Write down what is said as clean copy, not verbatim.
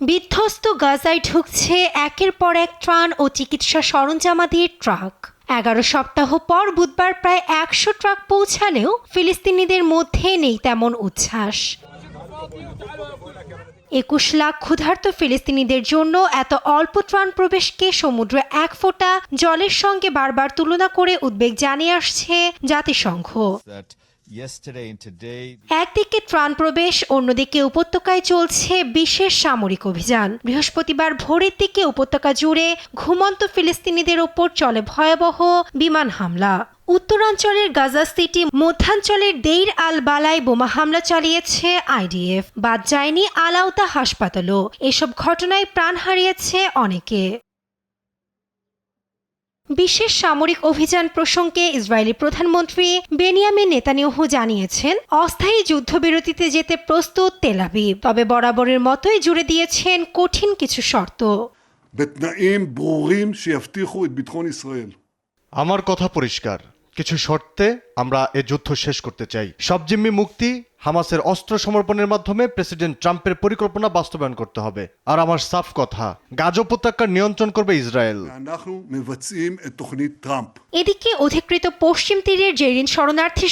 বিধ্বস্ত গাজায় ঢুকছে একের পর এক ত্রাণ ও চিকিৎসা সরঞ্জামাদির ট্রাক। 11 সপ্তাহ পর বুধবার প্রায় 100 ট্রাক পৌঁছালেও ফিলিস্তিনিদের মধ্যে নেই তেমন উচ্ছ্বাস। 21 লাখ ক্ষুধার্ত ফিলিস্তিনিদের জন্য এত অল্প ত্রাণ প্রবেশকে সমুদ্রে এক ফোঁটা জলের সঙ্গে বারবার তুলনা করে উদ্বেগ জানিয়ে আসছে জাতিসংঘ। একদিকে ত্রাণ প্রবেশ, অন্যদিকে উপত্যকায় চলছে বিশেষ সামরিক অভিযান। বৃহস্পতিবার ভোরের দিকে উপত্যকা জুড়ে ঘুমন্ত ফিলিস্তিনিদের ওপর চলে ভয়াবহ বিমান হামলা। উত্তরাঞ্চলের গাজা সিটি, মধ্যাঞ্চলের দেইর আল বালায় বোমা হামলা চালিয়েছে আইডিএফ। বাদ যায়নি আলাউতা হাসপাতালও। এসব ঘটনায় প্রাণ হারিয়েছে অনেকে। বিশেষ সামরিক অভিযান প্রসঙ্গে ইসরায়েলি প্রধানমন্ত্রী বেনিয়ামিন নেতানিয়াহু জানিয়েছেন, অস্থায়ী যুদ্ধবিরতিতে যেতে প্রস্তুত তেল আবিব, তবে বরাবরের মতোই জুড়ে দিয়েছেন কঠিন কিছু শর্ত। আমার কথা পরিষ্কার, কিছু শর্তে আমরা এ যুদ্ধ শেষ করতে চাই। সব জিম্মি মুক্তি, হামাসের অস্ত্র সমর্পণের মাধ্যমে প্রেসিডেন্ট ট্রাম্পের পরিকল্পনা বাস্তবায়ন করতে হবে। আর আমার সাফ কথা, গাজা উপত্যকা নিয়ন্ত্রণ করবে ইসরায়েল। এদিকে অধিকৃত পশ্চিম তীরের জেরিন শরণার্থী